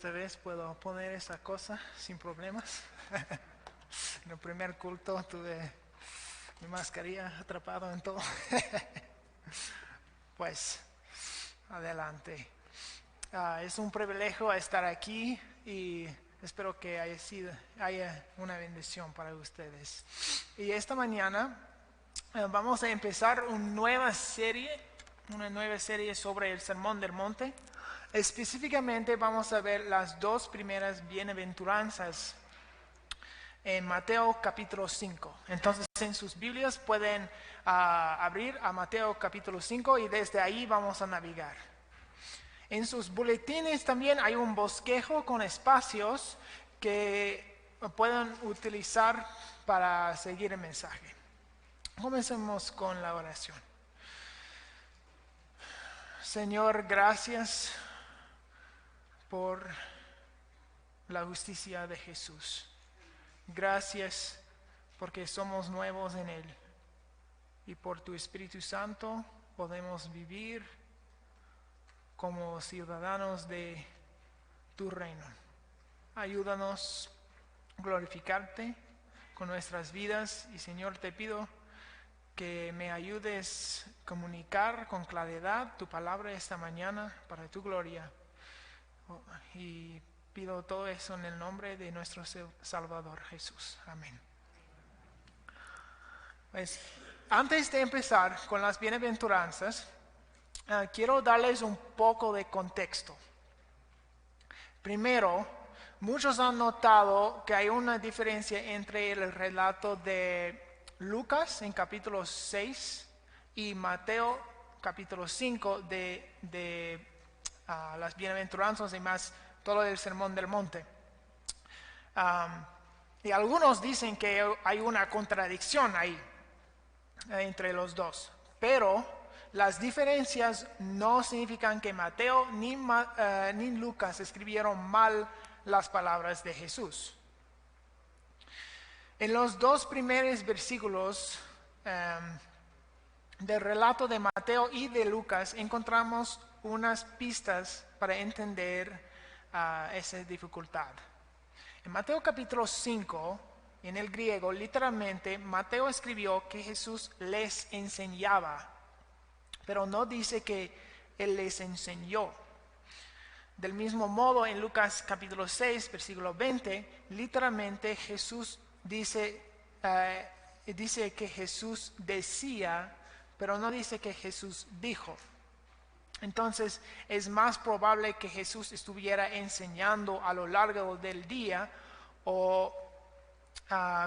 Esta vez puedo poner esa cosa sin problemas. En el primer culto tuve mi mascarilla atrapado en todo. Pues, adelante. Es un privilegio estar aquí y espero que haya una bendición para ustedes. Y esta mañana vamos a empezar una nueva serie sobre el Sermón del Monte. Específicamente vamos a ver las dos primeras bienaventuranzas en Mateo capítulo 5. Entonces en sus Biblias pueden abrir a Mateo capítulo 5 y desde ahí vamos a navegar. En sus boletines también hay un bosquejo con espacios que pueden utilizar para seguir el mensaje. Comencemos con la oración. Señor, gracias por la justicia de Jesús. Gracias porque somos nuevos en Él. Y por tu Espíritu Santo podemos vivir como ciudadanos de tu reino. Ayúdanos a glorificarte con nuestras vidas. Y Señor, te pido que me ayudes a comunicar con claridad tu palabra esta mañana para tu gloria. Y pido todo eso en el nombre de nuestro Salvador Jesús. Amén. Pues, antes de empezar con las bienaventuranzas, quiero darles un poco de contexto. Primero, muchos han notado que hay una diferencia entre el relato de Lucas en capítulo 6 y Mateo capítulo 5 de las bienaventuranzas y más todo el Sermón del Monte. Y algunos dicen que hay una contradicción ahí entre los dos, pero las diferencias no significan que Mateo ni Lucas escribieron mal las palabras de Jesús. En los dos primeros versículos del relato de Mateo y de Lucas encontramos unas pistas para entender esa dificultad. En Mateo capítulo 5, en el griego, literalmente, Mateo escribió que Jesús les enseñaba, pero no dice que Él les enseñó. Del mismo modo, en Lucas capítulo 6, versículo 20, literalmente Jesús dice que Jesús decía, pero no dice que Jesús dijo. Entonces es más probable que Jesús estuviera enseñando a lo largo del día o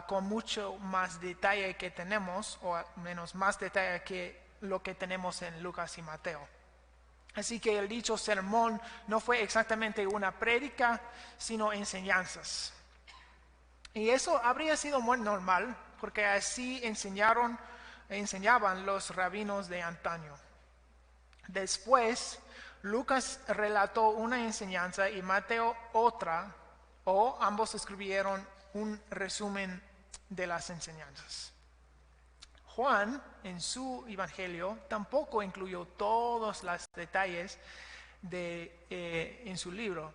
con mucho más detalle que tenemos, o menos más detalle que lo que tenemos en Lucas y Mateo. Así que el dicho sermón no fue exactamente una prédica, sino enseñanzas. Y eso habría sido muy normal, porque así enseñaban los rabinos de antaño. Después, Lucas relató una enseñanza y Mateo otra, o ambos escribieron un resumen de las enseñanzas. Juan, en su evangelio, tampoco incluyó todos los detalles en su libro.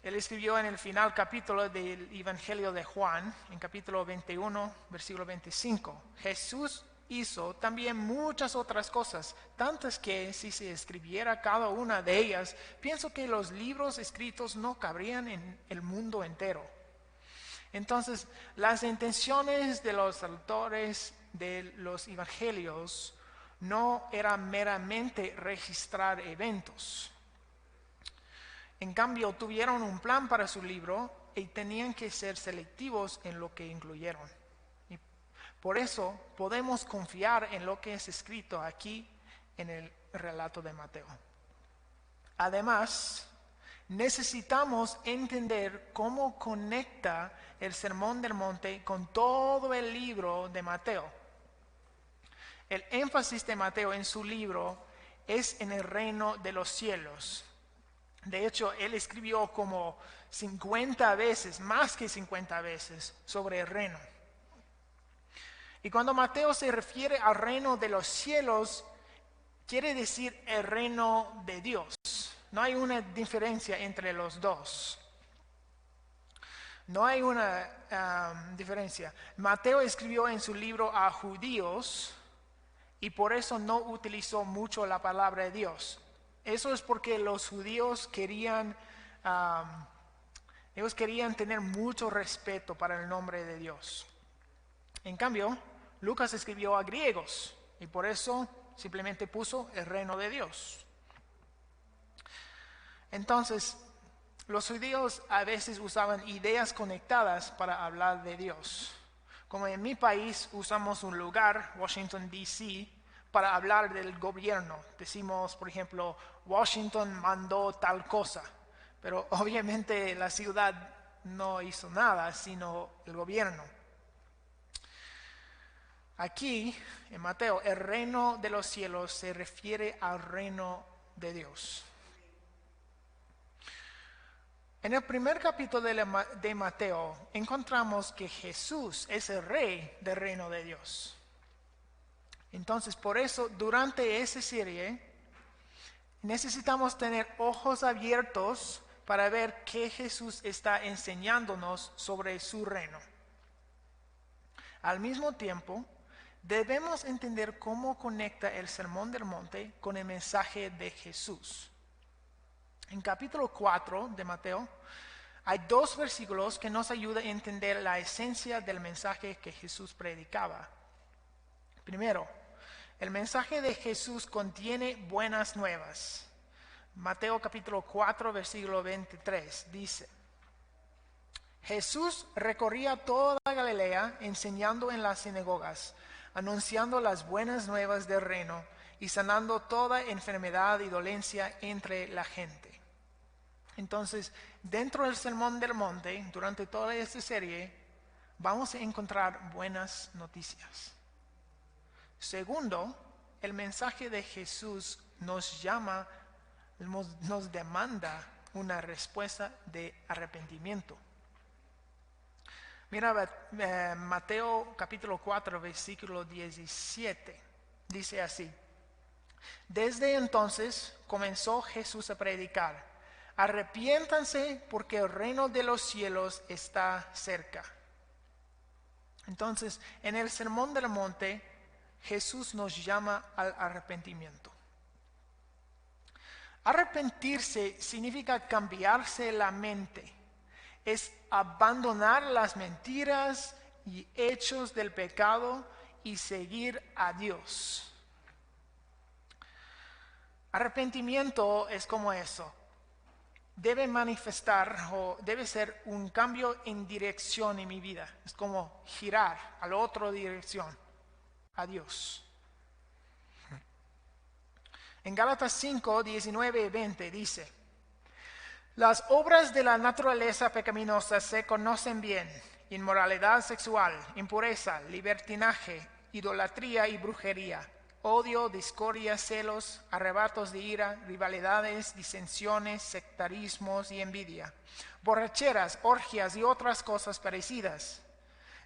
Él escribió en el final capítulo del evangelio de Juan, en capítulo 21, versículo 25, Jesús hizo también muchas otras cosas, tantas que si se escribiera cada una de ellas, pienso que los libros escritos no cabrían en el mundo entero. Entonces, las intenciones de los autores de los evangelios no eran meramente registrar eventos. En cambio, tuvieron un plan para su libro y tenían que ser selectivos en lo que incluyeron. Por eso podemos confiar en lo que es escrito aquí en el relato de Mateo. Además, necesitamos entender cómo conecta el Sermón del Monte con todo el libro de Mateo. El énfasis de Mateo en su libro es en el reino de los cielos. De hecho, él escribió como 50 veces, más que 50 veces, sobre el reino. Y cuando Mateo se refiere al reino de los cielos, quiere decir el reino de Dios. No hay una diferencia entre los dos. No hay una diferencia. Mateo escribió en su libro a judíos y por eso no utilizó mucho la palabra de Dios. Eso es porque los judíos ellos querían tener mucho respeto para el nombre de Dios. En cambio, Lucas escribió a griegos y por eso simplemente puso el reino de Dios. Entonces, los judíos a veces usaban ideas conectadas para hablar de Dios. Como en mi país usamos un lugar, Washington, D.C., para hablar del gobierno. Decimos, por ejemplo, Washington mandó tal cosa, pero obviamente la ciudad no hizo nada, sino el gobierno. Aquí, en Mateo, el reino de los cielos se refiere al reino de Dios. En el primer capítulo de Mateo encontramos que Jesús es el rey del reino de Dios. Entonces, por eso, durante esa serie, necesitamos tener ojos abiertos para ver qué Jesús está enseñándonos sobre su reino. Al mismo tiempo, debemos entender cómo conecta el Sermón del Monte con el mensaje de Jesús. En capítulo 4 de Mateo hay 2 versículos que nos ayudan a entender la esencia del mensaje que Jesús predicaba. Primero, el mensaje de Jesús contiene buenas nuevas. Mateo capítulo 4 versículo 23 dice: Jesús recorría toda Galilea enseñando en las sinagogas, anunciando las buenas nuevas del reino y sanando toda enfermedad y dolencia entre la gente. Entonces, dentro del Sermón del Monte, durante toda esta serie, vamos a encontrar buenas noticias. Segundo, el mensaje de Jesús nos demanda una respuesta de arrepentimiento. Mira, Mateo capítulo 4, versículo 17, dice así: Desde entonces comenzó Jesús a predicar: Arrepiéntanse porque el reino de los cielos está cerca. Entonces, en el Sermón del Monte, Jesús nos llama al arrepentimiento. Arrepentirse significa cambiarse la mente. Es abandonar las mentiras y hechos del pecado y seguir a Dios. Arrepentimiento es como eso. Debe manifestar o debe ser un cambio en dirección en mi vida. Es como girar a la otra dirección, a Dios. En Gálatas 5, 19 y 20 dice: Las obras de la naturaleza pecaminosa se conocen bien: inmoralidad sexual, impureza, libertinaje, idolatría y brujería, odio, discordia, celos, arrebatos de ira, rivalidades, disensiones, sectarismos y envidia, borracheras, orgías y otras cosas parecidas.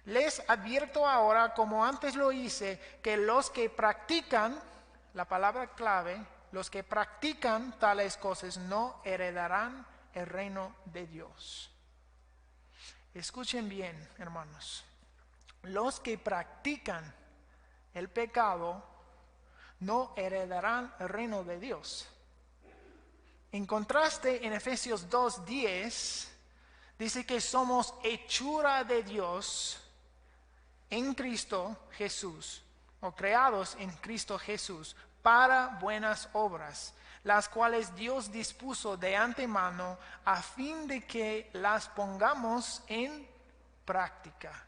Les advierto ahora, como antes lo hice, que los que practican, la palabra clave, los que practican tales cosas no heredarán el reino de Dios. Escuchen bien, hermanos. Los que practican el pecado no heredarán el reino de Dios. En contraste, en Efesios 2:10 dice que somos hechura de Dios en Cristo Jesús, o creados en Cristo Jesús para buenas obras, las cuales Dios dispuso de antemano a fin de que las pongamos en práctica.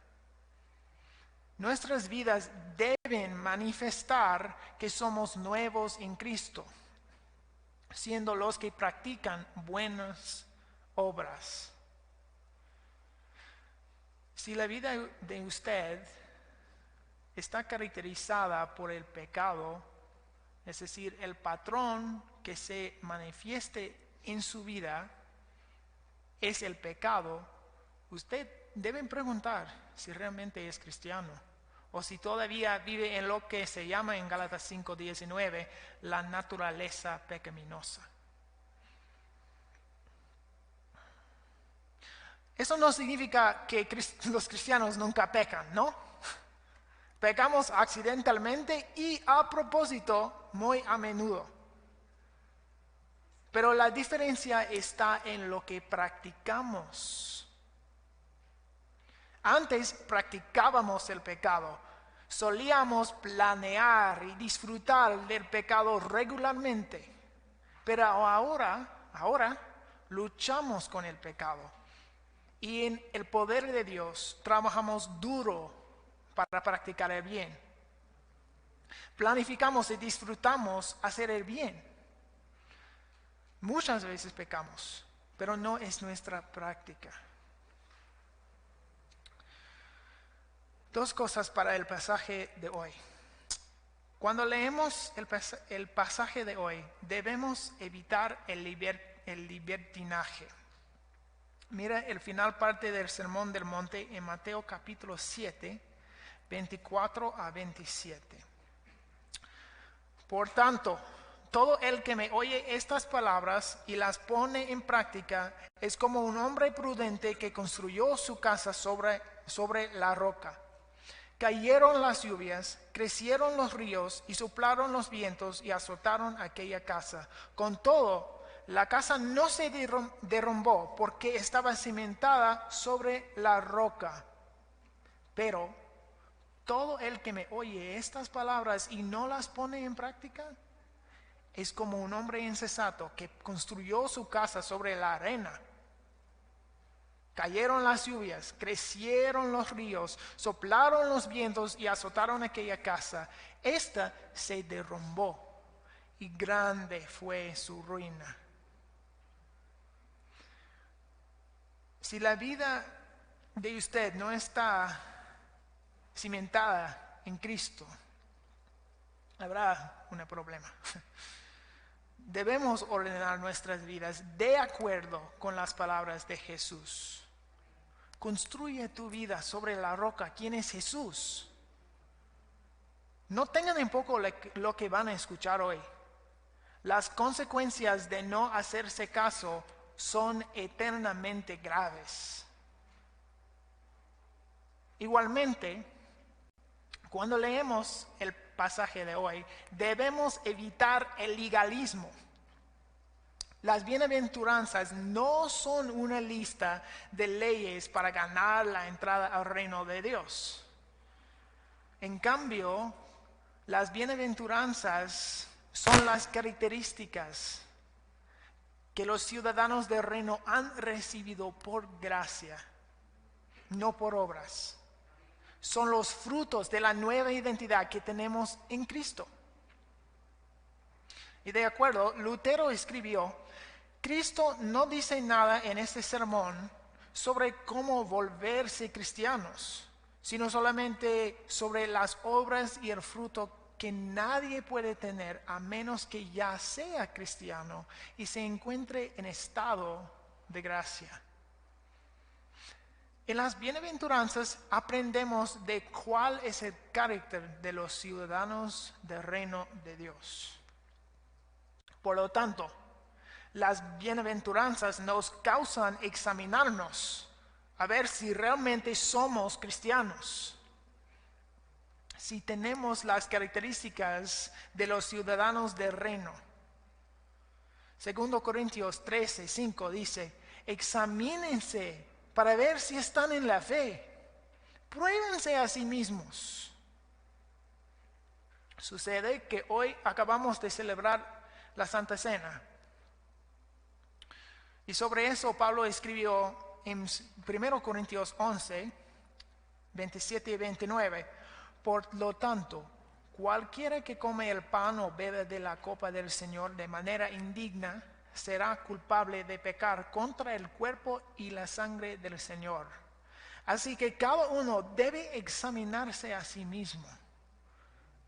Nuestras vidas deben manifestar que somos nuevos en Cristo, siendo los que practican buenas obras. Si la vida de usted está caracterizada por el pecado, es decir, el patrón que se manifieste en su vida es el pecado, usted debe preguntar si realmente es cristiano o si todavía vive en lo que se llama en Gálatas 5:19 la naturaleza pecaminosa. Eso no significa que los cristianos nunca pecan, ¿no? Pecamos accidentalmente y a propósito muy a menudo. Pero la diferencia está en lo que practicamos. Antes practicábamos el pecado. Solíamos planear y disfrutar del pecado regularmente. Pero ahora luchamos con el pecado. Y en el poder de Dios trabajamos duro para practicar el bien. Planificamos y disfrutamos hacer el bien. Muchas veces pecamos, pero no es nuestra práctica. Dos cosas para el pasaje de hoy. Cuando leemos el pasaje de hoy, debemos evitar el libertinaje. Mira el final parte del Sermón del Monte en Mateo capítulo 7, 24 a 27. Por tanto, todo el que me oye estas palabras y las pone en práctica es como un hombre prudente que construyó su casa sobre la roca. Cayeron las lluvias, crecieron los ríos y soplaron los vientos y azotaron aquella casa. Con todo, la casa no se derrumbó porque estaba cimentada sobre la roca. Pero todo el que me oye estas palabras y no las pone en práctica es como un hombre insensato que construyó su casa sobre la arena. Cayeron las lluvias, crecieron los ríos, soplaron los vientos y azotaron aquella casa. Esta se derrumbó y grande fue su ruina. Si la vida de usted no está cimentada en Cristo, habrá un problema. Debemos ordenar nuestras vidas de acuerdo con las palabras de Jesús. Construye tu vida sobre la roca. ¿Quién es Jesús? No tengan en poco lo que van a escuchar hoy. Las consecuencias de no hacerse caso son eternamente graves. Igualmente, cuando leemos el pasaje de hoy, debemos evitar el legalismo. Las bienaventuranzas no son una lista de leyes para ganar la entrada al reino de Dios. En cambio, las bienaventuranzas son las características que los ciudadanos del reino han recibido por gracia, no por obras. Son los frutos de la nueva identidad que tenemos en Cristo. Y de acuerdo, Lutero escribió: Cristo no dice nada en este sermón sobre cómo volverse cristianos, sino solamente sobre las obras y el fruto que nadie puede tener a menos que ya sea cristiano y se encuentre en estado de gracia. En las bienaventuranzas aprendemos de cuál es el carácter de los ciudadanos del reino de Dios. Por lo tanto, las bienaventuranzas nos causan examinarnos a ver si realmente somos cristianos. Si tenemos las características de los ciudadanos del reino. 2 Corintios 13, 5 dice: examínense para ver si están en la fe. Pruébense a sí mismos. Sucede que hoy acabamos de celebrar la Santa Cena. Y sobre eso Pablo escribió en 1 Corintios 11, 27 y 29. Por lo tanto, cualquiera que come el pan o bebe de la copa del Señor de manera indigna será culpable de pecar contra el cuerpo y la sangre del Señor. Así que cada uno debe examinarse a sí mismo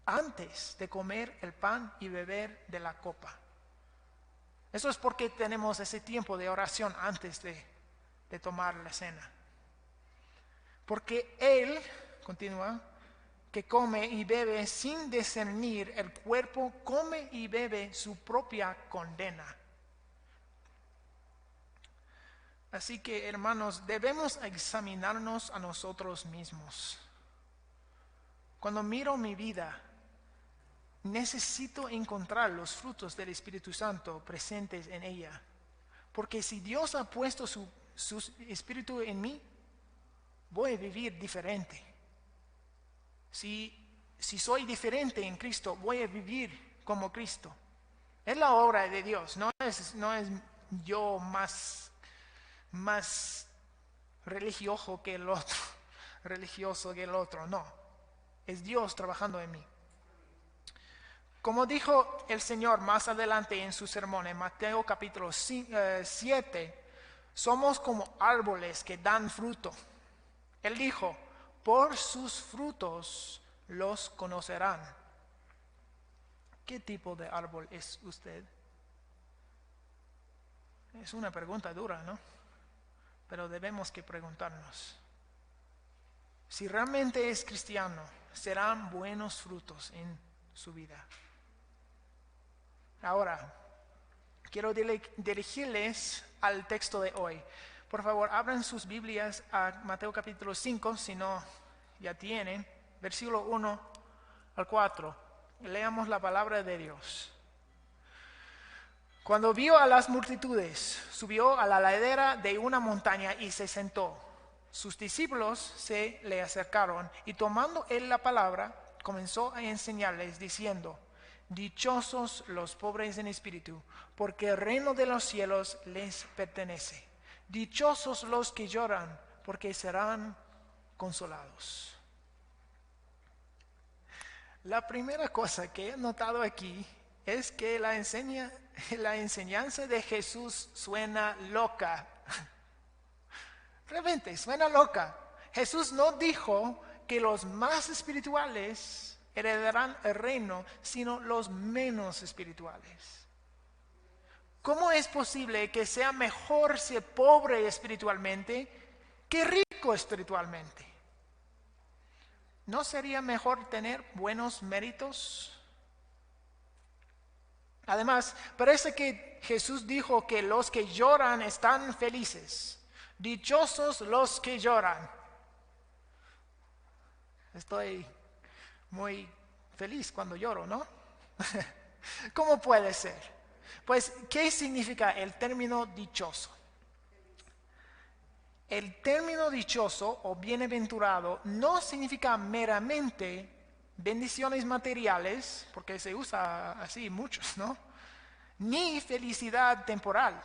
antes de comer el pan y beber de la copa. Eso es porque tenemos ese tiempo de oración antes de tomar la cena. Porque él, continúa, que come y bebe sin discernir el cuerpo, come y bebe su propia condena. Así que, hermanos, debemos examinarnos a nosotros mismos. Cuando miro mi vida, necesito encontrar los frutos del Espíritu Santo presentes en ella. Porque si Dios ha puesto su Espíritu en mí, voy a vivir diferente. Si soy diferente en Cristo, voy a vivir como Cristo. Es la obra de Dios, no es yo más religioso que el otro, no. Es Dios trabajando en mí. Como dijo el Señor más adelante en su sermón, en Mateo capítulo 7, somos como árboles que dan fruto. Él dijo, por sus frutos los conocerán. ¿Qué tipo de árbol es usted? Es una pregunta dura, ¿no? Pero debemos que preguntarnos. Si realmente es cristiano, serán buenos frutos en su vida. Ahora, quiero dirigirles al texto de hoy. Por favor, abran sus Biblias a Mateo capítulo 5, si no ya tienen, versículo 1 al 4. Leamos la palabra de Dios. Cuando vio a las multitudes, subió a la ladera de una montaña y se sentó. Sus discípulos se le acercaron y tomando él la palabra, comenzó a enseñarles diciendo, dichosos los pobres en espíritu, porque el reino de los cielos les pertenece. Dichosos los que lloran, porque serán consolados. La primera cosa que he notado aquí es que la enseñanza de Jesús suena loca. Realmente suena loca. Jesús no dijo que los más espirituales heredarán el reino, sino los menos espirituales. ¿Cómo es posible que sea mejor ser pobre espiritualmente que rico espiritualmente? ¿No sería mejor tener buenos méritos? Además, parece que Jesús dijo que los que lloran están felices. Dichosos los que lloran. Estoy muy feliz cuando lloro, ¿no? ¿Cómo puede ser? Pues, ¿qué significa el término dichoso? El término dichoso o bienaventurado no significa meramente bendiciones materiales, porque se usa así muchos, ¿no? Ni felicidad temporal.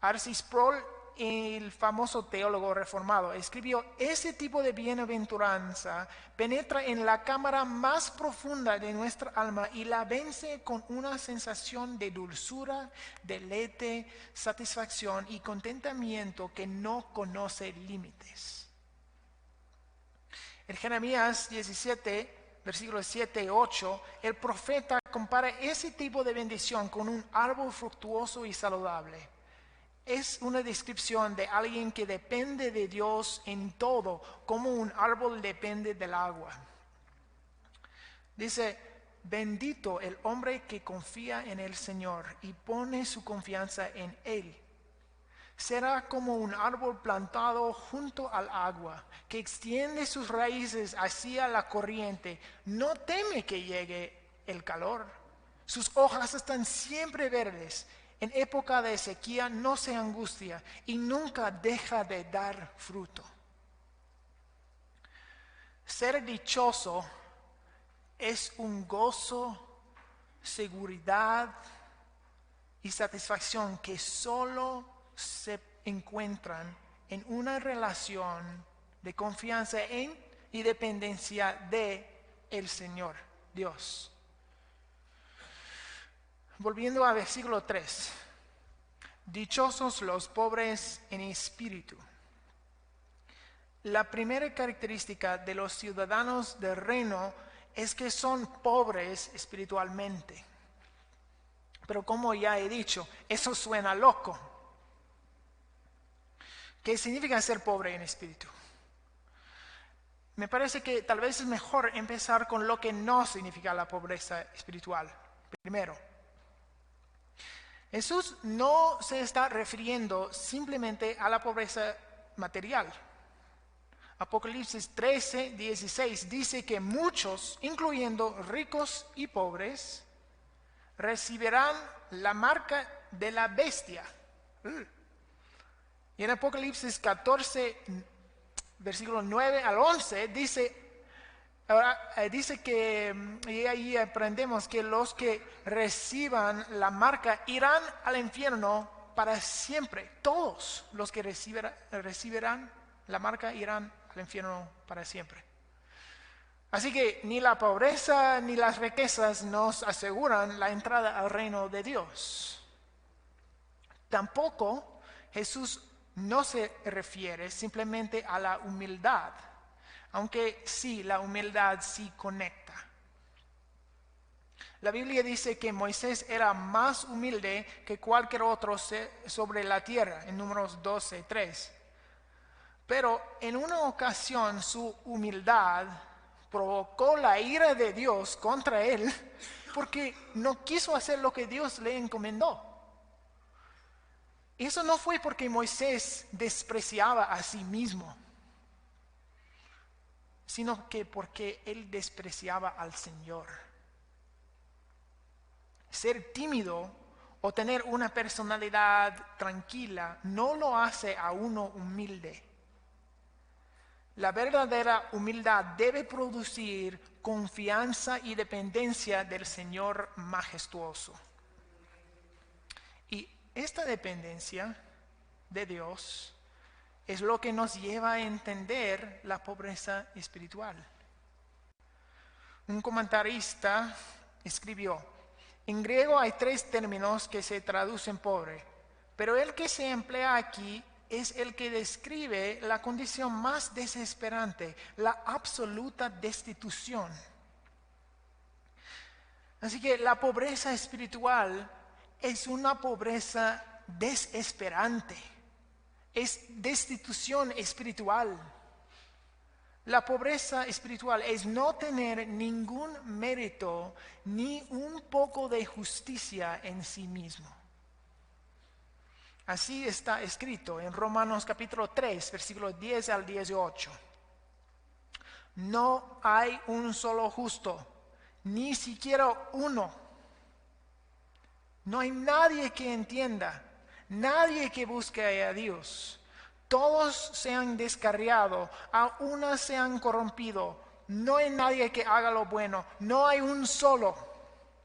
R.C. Sproul, el famoso teólogo reformado, escribió, ese tipo de bienaventuranza penetra en la cámara más profunda de nuestra alma y la vence con una sensación de dulzura, deleite, satisfacción y contentamiento que no conoce límites. En Jeremías 17, versículos 7 y 8, el profeta compara ese tipo de bendición con un árbol fructuoso y saludable. Es una descripción de alguien que depende de Dios en todo, como un árbol depende del agua. Dice, bendito el hombre que confía en el Señor y pone su confianza en Él. Será como un árbol plantado junto al agua, que extiende sus raíces hacia la corriente. No teme que llegue el calor. Sus hojas están siempre verdes. En época de sequía no se angustia y nunca deja de dar fruto. Ser dichoso es un gozo, seguridad y satisfacción que solo se encuentran en una relación de confianza en y dependencia de el Señor, Dios. Volviendo al versículo 3. Dichosos los pobres en espíritu. La primera característica de los ciudadanos del reino es que son pobres espiritualmente. Pero como ya he dicho, eso suena loco. ¿Qué significa ser pobre en espíritu? Me parece que tal vez es mejor empezar con lo que no significa la pobreza espiritual. Primero, Jesús no se está refiriendo simplemente a la pobreza material. Apocalipsis 13:16 dice que muchos, incluyendo ricos y pobres, recibirán la marca de la bestia. Y en Apocalipsis 14, versículos 9 al 11, dice que, y ahí aprendemos que los que reciban la marca irán al infierno para siempre. Todos los que recibirán la marca irán al infierno para siempre. Así que ni la pobreza ni las riquezas nos aseguran la entrada al reino de Dios. Tampoco Jesús no se refiere simplemente a la humildad, aunque sí, la humildad sí conecta. La Biblia dice que Moisés era más humilde que cualquier otro sobre la tierra, en Números 12:3. Pero en una ocasión su humildad provocó la ira de Dios contra él porque no quiso hacer lo que Dios le encomendó. Eso no fue porque Moisés despreciaba a sí mismo, sino que porque él despreciaba al Señor. Ser tímido o tener una personalidad tranquila no lo hace a uno humilde. La verdadera humildad debe producir confianza y dependencia del Señor majestuoso. Y esta dependencia de Dios es lo que nos lleva a entender la pobreza espiritual. Un comentarista escribió: en griego hay 3 términos que se traducen pobre, pero el que se emplea aquí es el que describe la condición más desesperante, la absoluta destitución. Así que la pobreza espiritual es una pobreza desesperante, es destitución espiritual. La pobreza espiritual es no tener ningún mérito ni un poco de justicia en sí mismo. Así está escrito en Romanos capítulo 3, versículos 10 al 18. No hay un solo justo, ni siquiera uno. No hay nadie que entienda, nadie que busque a Dios. Todos se han descarriado, a una se han corrompido. No hay nadie que haga lo bueno, no hay un solo.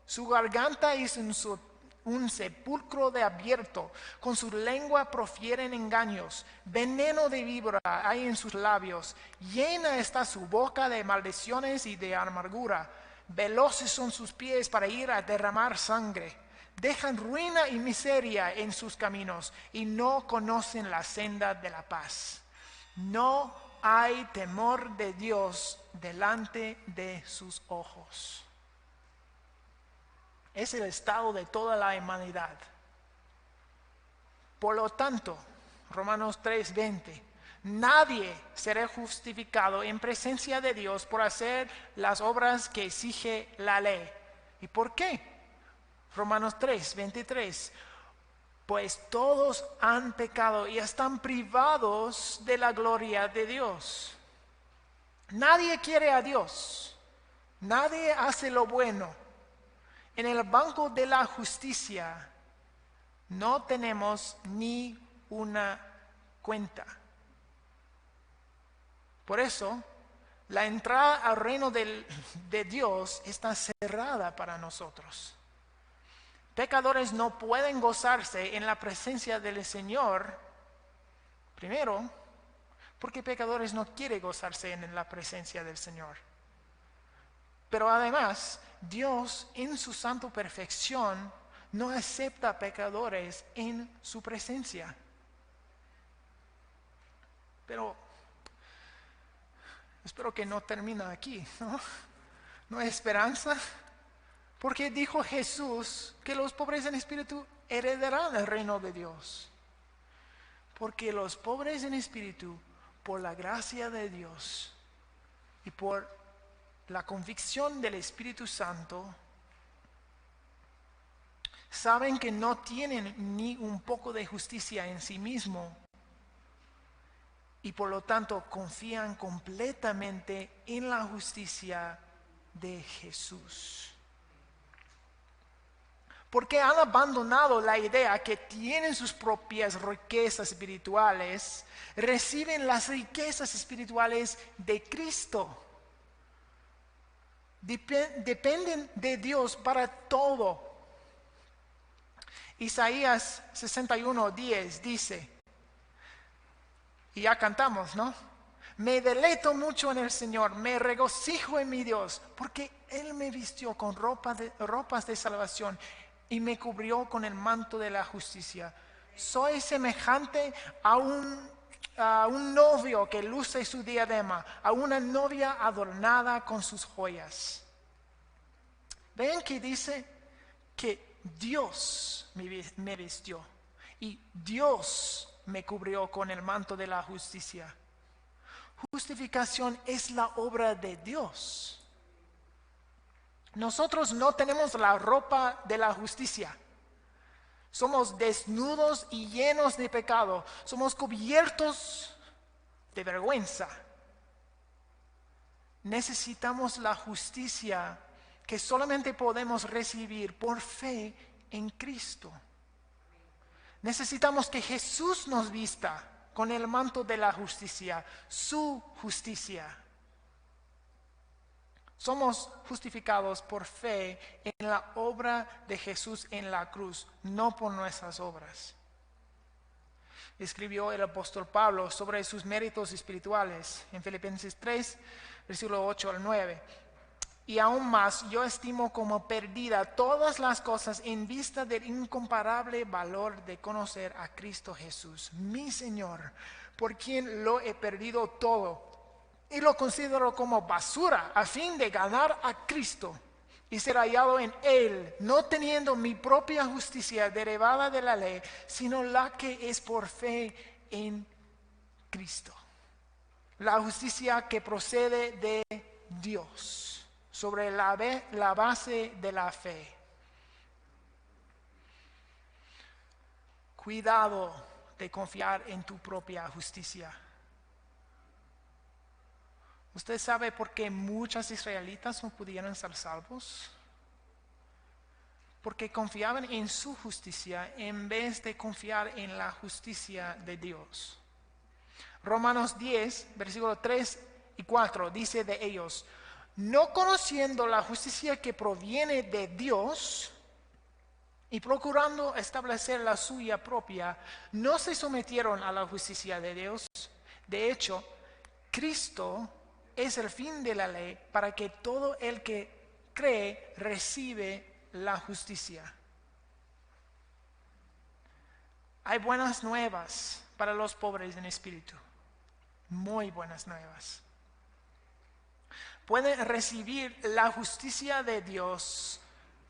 Su garganta es un sepulcro de abierto, con su lengua profieren engaños, veneno de víbora hay en sus labios, llena está su boca de maldiciones y de amargura, veloces son sus pies para ir a derramar sangre, dejan ruina y miseria en sus caminos y no conocen la senda de la paz. No hay temor de Dios delante de sus ojos. Es el estado de toda la humanidad. Por lo tanto, Romanos 3:20, nadie será justificado en presencia de Dios por hacer las obras que exige la ley. ¿Y por qué? Romanos 3:23, pues todos han pecado y están privados de la gloria de Dios. Nadie quiere a Dios, nadie hace lo bueno. En el banco de la justicia no tenemos ni una cuenta. Por eso, la entrada al reino de Dios está cerrada para nosotros. Pecadores no pueden gozarse en la presencia del Señor, primero, porque pecadores no quieren gozarse en la presencia del Señor. Pero además, Dios en su santa perfección no acepta pecadores en su presencia. Pero espero que no termina aquí, ¿no? No hay esperanza. Porque dijo Jesús que los pobres en espíritu heredarán el reino de Dios. Porque los pobres en espíritu, por la gracia de Dios y por la convicción del Espíritu Santo, saben que no tienen ni un poco de justicia en sí mismo y por lo tanto confían completamente en la justicia de Jesús. Porque han abandonado la idea que tienen sus propias riquezas espirituales, reciben las riquezas espirituales de Cristo. Dependen de Dios para todo. Isaías 61:10 dice, y ya cantamos, ¿no? Me deleito mucho en el Señor, me regocijo en mi Dios, porque Él me vistió con ropas de salvación y me cubrió con el manto de la justicia. Soy semejante a un novio que luce su diadema, a una novia adornada con sus joyas. Ven que dice que Dios me vistió y Dios me cubrió con el manto de la justicia. Justificación es la obra de Dios. Nosotros no tenemos la ropa de la justicia. Somos desnudos y llenos de pecado. Somos cubiertos de vergüenza. Necesitamos la justicia que solamente podemos recibir por fe en Cristo. Necesitamos que Jesús nos vista con el manto de la justicia, su justicia. Somos justificados por fe en la obra de Jesús en la cruz, no por nuestras obras. Escribió el apóstol Pablo sobre sus méritos espirituales en Filipenses 3, versículo 8 al 9. Y aún más, yo estimo como perdida todas las cosas en vista del incomparable valor de conocer a Cristo Jesús, mi Señor, por quien lo he perdido todo y lo considero como basura a fin de ganar a Cristo y ser hallado en Él, no teniendo mi propia justicia derivada de la ley, sino la que es por fe en Cristo. La justicia que procede de Dios sobre la base de la fe. Cuidado de confiar en tu propia justicia. ¿Usted sabe por qué muchos israelitas no pudieron ser salvos? Porque confiaban en su justicia en vez de confiar en la justicia de Dios. Romanos 10, versículos 3 y 4 dice de ellos: no conociendo la justicia que proviene de Dios y procurando establecer la suya propia, no se sometieron a la justicia de Dios. De hecho, Cristo es el fin de la ley para que todo el que cree recibe la justicia. Hay buenas nuevas para los pobres en espíritu, muy buenas nuevas. Pueden recibir la justicia de Dios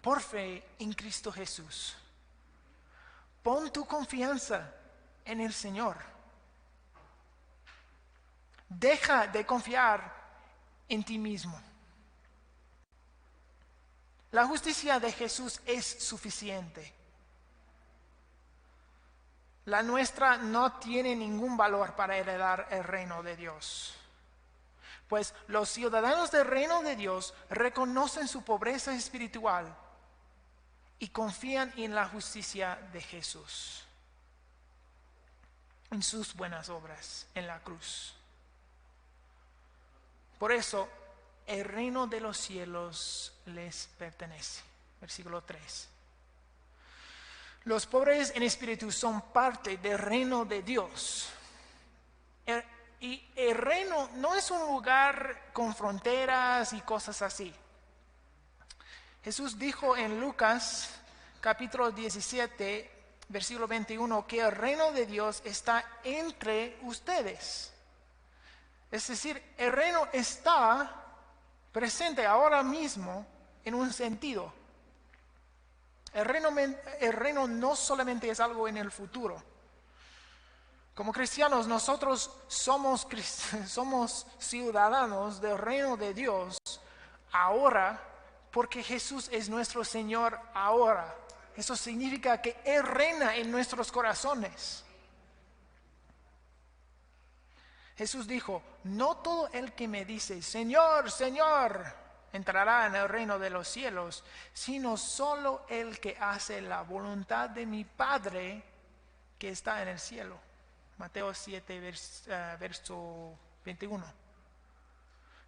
por fe en Cristo Jesús. Pon tu confianza en el Señor. Deja de confiar en ti mismo. La justicia de Jesús es suficiente. La nuestra no tiene ningún valor para heredar el reino de Dios. Pues los ciudadanos del reino de Dios reconocen su pobreza espiritual y confían en la justicia de Jesús, en sus buenas obras en la cruz. Por eso, el reino de los cielos les pertenece. Versículo 3. Los pobres en espíritu son parte del reino de Dios. Y el reino no es un lugar con fronteras y cosas así. Jesús dijo en Lucas capítulo 17, versículo 21, que el reino de Dios está entre ustedes. Es decir, el reino está presente ahora mismo en un sentido. El reino no solamente es algo en el futuro. Como cristianos, nosotros somos ciudadanos del reino de Dios ahora, porque Jesús es nuestro Señor ahora. Eso significa que Él reina en nuestros corazones. Jesús dijo, no todo el que me dice, Señor, Señor, entrará en el reino de los cielos, sino solo el que hace la voluntad de mi Padre que está en el cielo. Mateo 7, verso 21.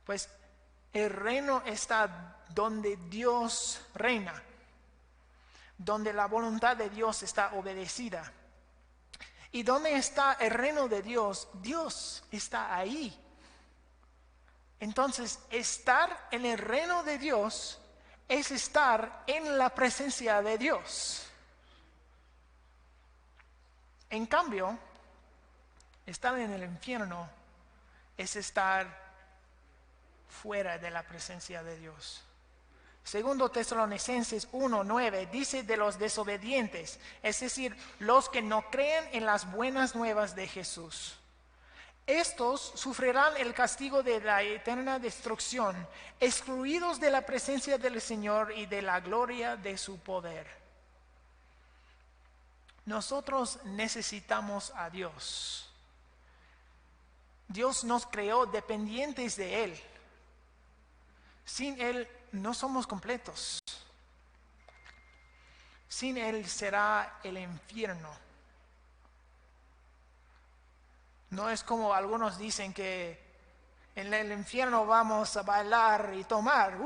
Pues el reino está donde Dios reina, donde la voluntad de Dios está obedecida. ¿Y dónde está el reino de Dios? Dios está ahí. Entonces, estar en el reino de Dios es estar en la presencia de Dios. En cambio, estar en el infierno es estar fuera de la presencia de Dios. Segundo Tesalonicenses 1:9 dice de los desobedientes, es decir, los que no creen en las buenas nuevas de Jesús. Estos sufrirán el castigo de la eterna destrucción, excluidos de la presencia del Señor y de la gloria de su poder. Nosotros necesitamos a Dios. Dios nos creó dependientes de Él. Sin Él no somos completos. Sin Él será el infierno. No es como algunos dicen que en el infierno vamos a bailar y tomar.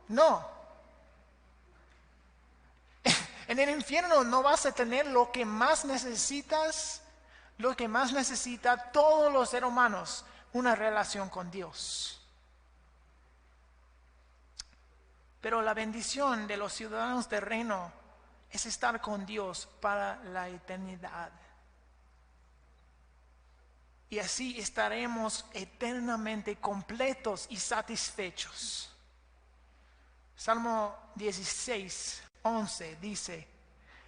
No. En el infierno no vas a tener lo que más necesitas, lo que más necesita todos los seres humanos, una relación con Dios. Pero la bendición de los ciudadanos del reino es estar con Dios para la eternidad. Y así estaremos eternamente completos y satisfechos. Salmo 16:11 dice,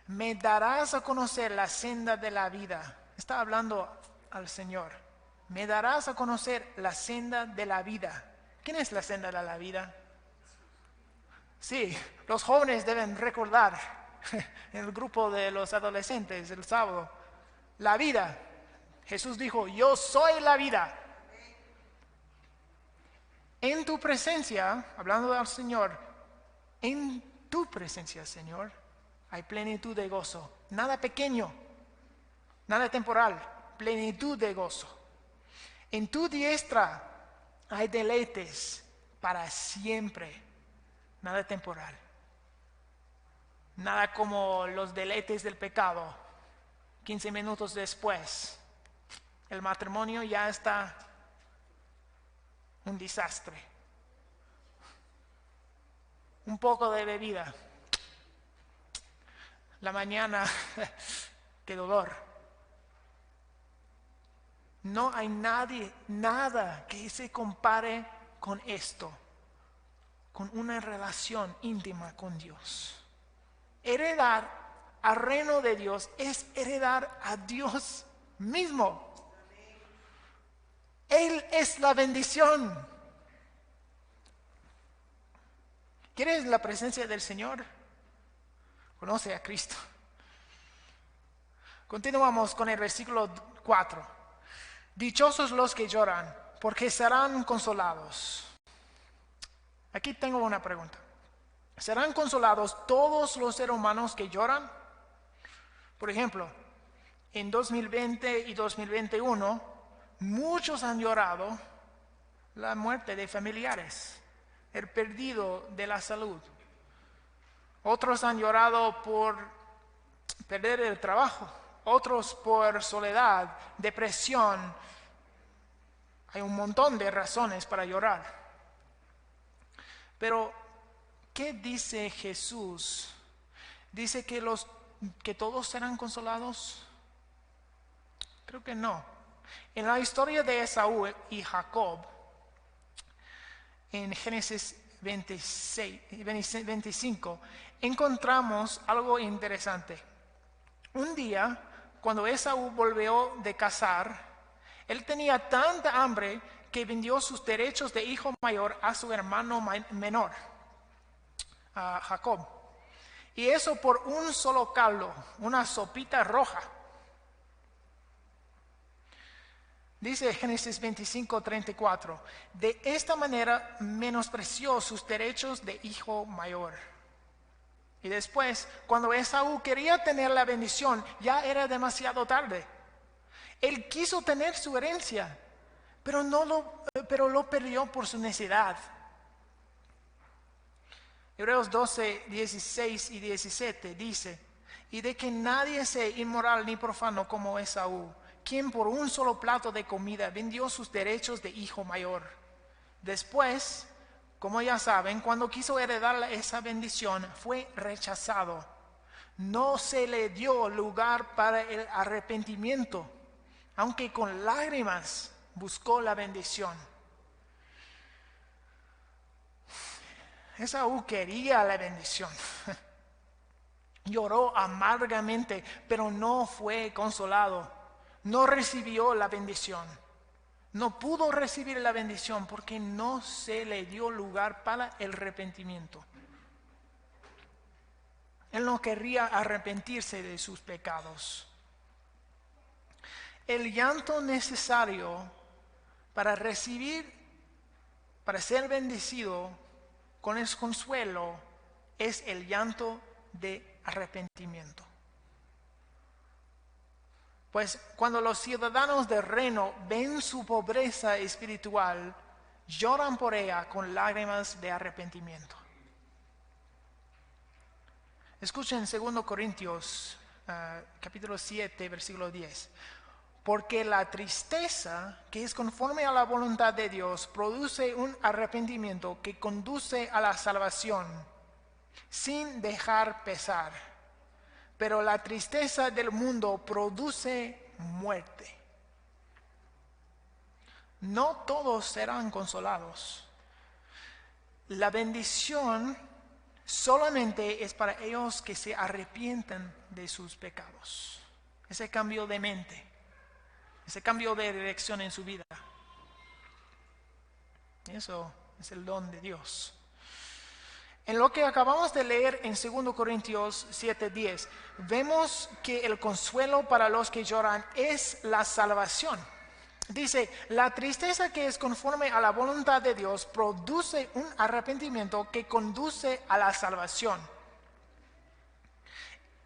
me darás a conocer la senda de la vida. Está hablando al Señor. Me darás a conocer la senda de la vida. ¿Quién es la senda de la vida? Sí, los jóvenes deben recordar en el grupo de los adolescentes el sábado. La vida. Jesús dijo, yo soy la vida. En tu presencia, hablando al Señor, en tu presencia, Señor, hay plenitud de gozo. Nada pequeño, nada temporal, plenitud de gozo. En tu diestra hay deleites para siempre. Nada temporal. Nada como los deleites del pecado. 15 minutos después, el matrimonio ya está un desastre. Un poco de bebida. La mañana, qué dolor. No hay nada que se compare con esto. Con una relación íntima con Dios. Heredar al reino de Dios es heredar a Dios mismo. Él es la bendición. ¿Quieres la presencia del Señor? Conoce a Cristo. Continuamos con el versículo 4. Dichosos los que lloran, porque serán consolados. Aquí tengo una pregunta. ¿Serán consolados todos los seres humanos que lloran? Por ejemplo, en 2020 y 2021, muchos han llorado la muerte de familiares, el perdido de la salud. Otros han llorado por perder el trabajo, otros por soledad, depresión. Hay un montón de razones para llorar. Pero, ¿qué dice Jesús? ¿Dice que todos serán consolados? Creo que no. En la historia de Esaú y Jacob, en Génesis 25, encontramos algo interesante. Un día, cuando Esaú volvió de cazar, él tenía tanta hambre que vendió sus derechos de hijo mayor a su hermano menor, a Jacob. Y eso por un solo caldo, una sopita roja. Dice Génesis 25:34, de esta manera menospreció sus derechos de hijo mayor. Y después, cuando Esaú quería tener la bendición, ya era demasiado tarde. Él quiso tener su herencia, pero lo perdió por su necedad. Hebreos 12:16 y 17 dice, y de que nadie sea inmoral ni profano como Esaú, quien por un solo plato de comida vendió sus derechos de hijo mayor. Después, como ya saben, cuando quiso heredar esa bendición, fue rechazado. No se le dio lugar para el arrepentimiento, aunque con lágrimas buscó la bendición. Esaú quería la bendición. Lloró amargamente, pero no fue consolado. No recibió la bendición. No pudo recibir la bendición porque no se le dio lugar para el arrepentimiento. Él no quería arrepentirse de sus pecados. El llanto necesario para ser bendecido con el consuelo es el llanto de arrepentimiento. Pues cuando los ciudadanos del reino ven su pobreza espiritual, lloran por ella con lágrimas de arrepentimiento. Escuchen 2 Corintios capítulo 7, versículo 10. Porque la tristeza que es conforme a la voluntad de Dios produce un arrepentimiento que conduce a la salvación sin dejar pesar. Pero la tristeza del mundo produce muerte. No todos serán consolados. La bendición solamente es para ellos que se arrepienten de sus pecados. Ese cambio de mente, ese cambio de dirección en su vida. Eso es el don de Dios. En lo que acabamos de leer en 2 Corintios 7:10, vemos que el consuelo para los que lloran es la salvación. Dice, la tristeza que es conforme a la voluntad de Dios produce un arrepentimiento que conduce a la salvación.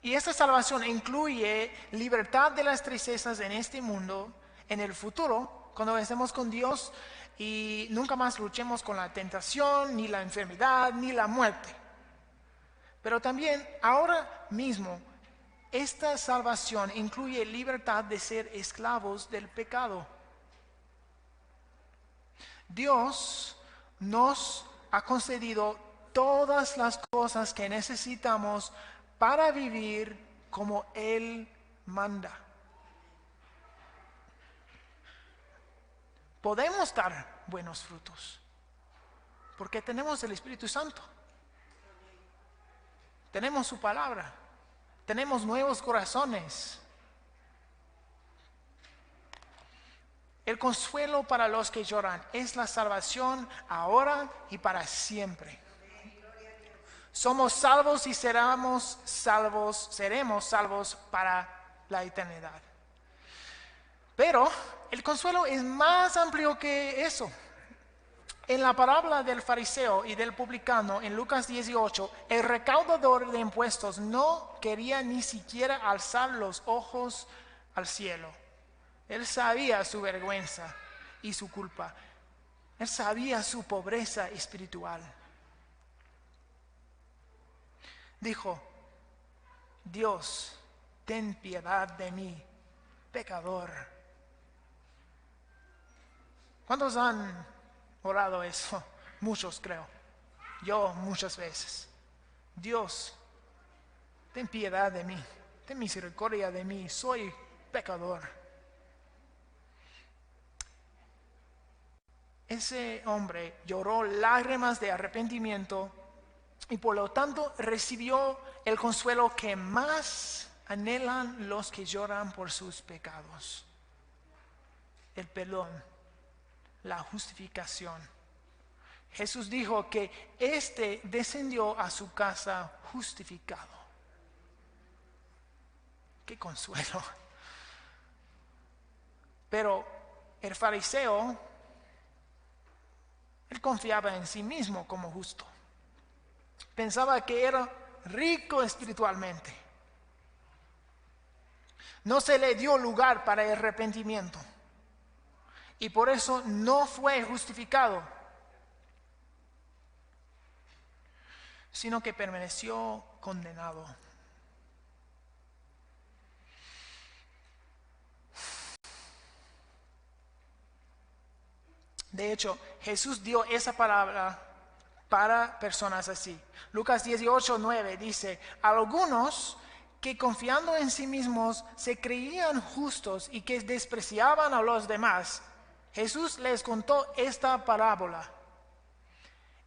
Y esta salvación incluye libertad de las tristezas en este mundo, en el futuro, cuando estemos con Dios y nunca más luchemos con la tentación, ni la enfermedad, ni la muerte. Pero también ahora mismo, esta salvación incluye libertad de ser esclavos del pecado. Dios nos ha concedido todas las cosas que necesitamos para vivir como Él manda. Podemos dar buenos frutos porque tenemos el Espíritu Santo, tenemos su palabra, tenemos nuevos corazones. El consuelo para los que lloran es la salvación ahora y para siempre. Somos salvos y seremos salvos para la eternidad. Pero el consuelo es más amplio que eso. En la parábola del fariseo y del publicano en Lucas 18, el recaudador de impuestos no quería ni siquiera alzar los ojos al cielo. Él sabía su vergüenza y su culpa. Él sabía su pobreza espiritual. Dijo, Dios, ten piedad de mí, pecador. ¿Cuántos han orado eso? Muchos, creo. Yo muchas veces. Dios, ten piedad de mí, ten misericordia de mí, soy pecador. Ese hombre lloró lágrimas de arrepentimiento y por lo tanto recibió el consuelo que más anhelan los que lloran por sus pecados: el perdón, la justificación. Jesús dijo que éste descendió a su casa justificado. ¡Qué consuelo! Pero el fariseo, él confiaba en sí mismo como justo. Pensaba que era rico espiritualmente. No se le dio lugar para el arrepentimiento. Y por eso no fue justificado, sino que permaneció condenado. De hecho, Jesús dio esa palabra para personas así. Lucas 18:9 dice: algunos que confiando en sí mismos se creían justos y que despreciaban a los demás, Jesús les contó esta parábola.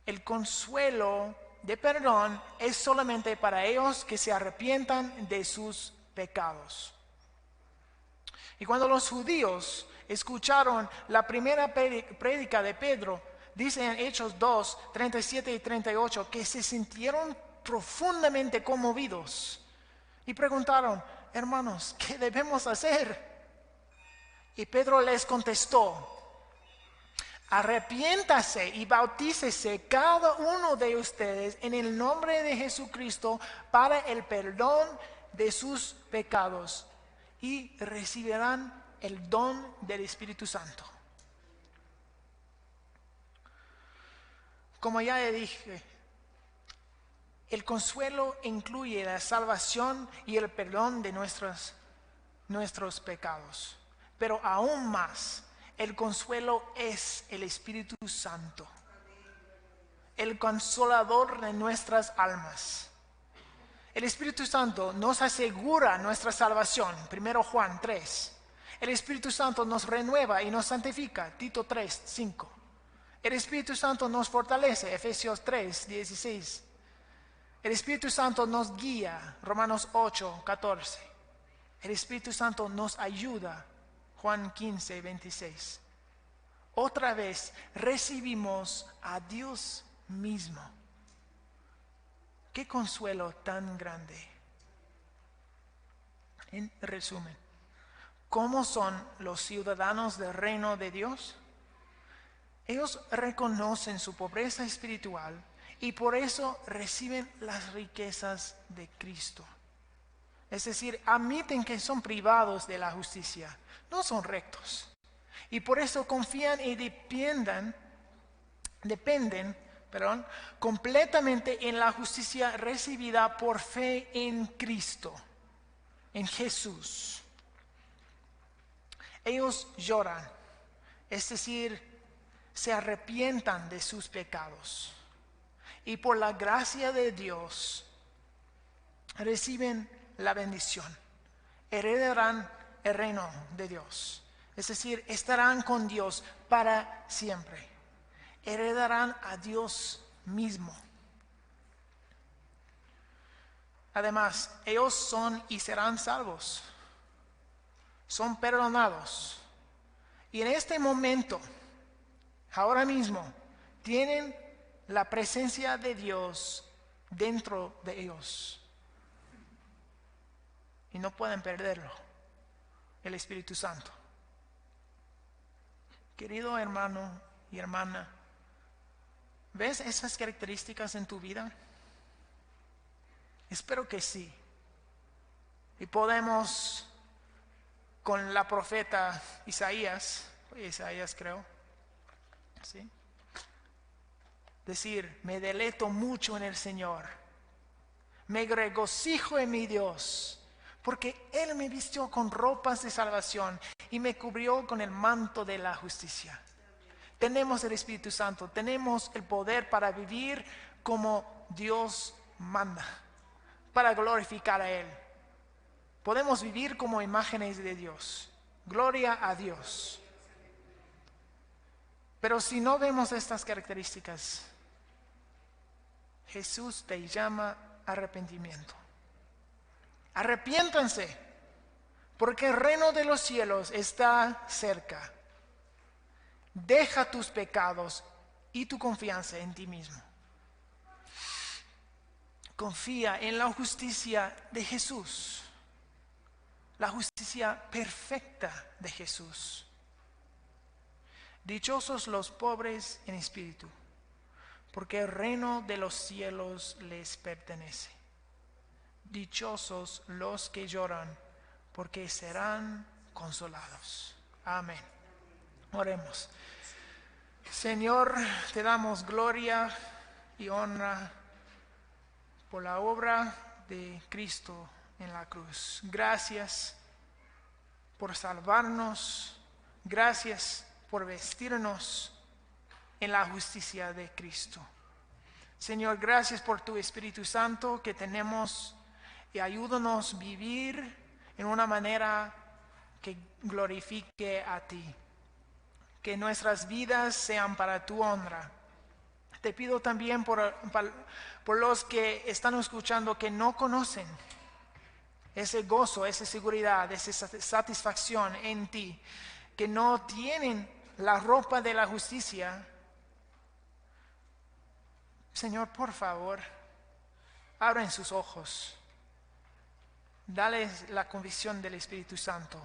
El consuelo de perdón es solamente para ellos que se arrepientan de sus pecados. Y cuando los judíos escucharon la primera prédica de Pedro, dice en Hechos 2, 37 y 38, que se sintieron profundamente conmovidos y preguntaron: hermanos, ¿qué debemos hacer? Y Pedro les contestó: arrepiéntase y bautícese cada uno de ustedes en el nombre de Jesucristo para el perdón de sus pecados y recibirán el don del Espíritu Santo. Como ya dije, el consuelo incluye la salvación y el perdón de nuestros pecados. Pero aún más, el consuelo es el Espíritu Santo, el consolador de nuestras almas. El Espíritu Santo nos asegura nuestra salvación, 1 Juan 3. El Espíritu Santo nos renueva y nos santifica, Tito 3, 5. El Espíritu Santo nos fortalece, Efesios 3, 16. El Espíritu Santo nos guía, Romanos 8, 14. El Espíritu Santo nos ayuda, Juan 15, 26. Otra vez recibimos a Dios mismo. Qué consuelo tan grande. En resumen, ¿cómo son los ciudadanos del reino de Dios? Ellos reconocen su pobreza espiritual y por eso reciben las riquezas de Cristo. Es decir, admiten que son privados de la justicia, no son rectos. Y por eso confían y dependen completamente en la justicia recibida por fe en Cristo, en Jesús. Ellos lloran, es decir, se arrepientan de sus pecados. Y por la gracia de Dios reciben la bendición, heredarán el reino de Dios. Es decir, estarán con Dios para siempre. Heredarán a Dios mismo. Además, ellos son y serán salvos. Son perdonados. Y en este momento, ahora mismo, tienen la presencia de Dios dentro de ellos. Y no pueden perderlo, el Espíritu Santo. Querido hermano y hermana, ¿ves esas características en tu vida? Espero que sí. Y podemos, con la profeta Isaías creo, ¿sí?, decir: me deleito mucho en el Señor, me regocijo en mi Dios, porque Él me vistió con ropas de salvación y me cubrió con el manto de la justicia. Tenemos el Espíritu Santo, tenemos el poder para vivir como Dios manda, para glorificar a Él. Podemos vivir como imágenes de Dios. Gloria a Dios. Pero si no vemos estas características, Jesús te llama a arrepentimiento. Arrepiéntanse, porque el reino de los cielos está cerca. Deja tus pecados y tu confianza en ti mismo. Confía en la justicia de Jesús, la justicia perfecta de Jesús. Dichosos los pobres en espíritu, porque el reino de los cielos les pertenece. Dichosos los que lloran, porque serán consolados. Amén. Oremos. Señor, te damos gloria y honra por la obra de Cristo en la cruz. Gracias por salvarnos. Gracias por vestirnos en la justicia de Cristo. Señor, gracias por tu Espíritu Santo que tenemos, y ayúdanos a vivir en una manera que glorifique a ti. Que nuestras vidas sean para tu honra. Te pido también por los que están escuchando que no conocen ese gozo, esa seguridad, esa satisfacción en ti, que no tienen la ropa de la justicia. Señor, por favor, abren sus ojos. Dales la convicción del Espíritu Santo,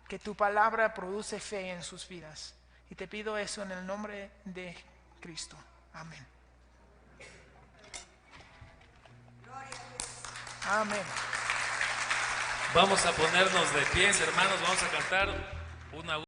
que tu palabra produce fe en sus vidas. Y te pido eso en el nombre de Cristo. Amén. Amén. Vamos a ponernos de pies, hermanos, vamos a cantar una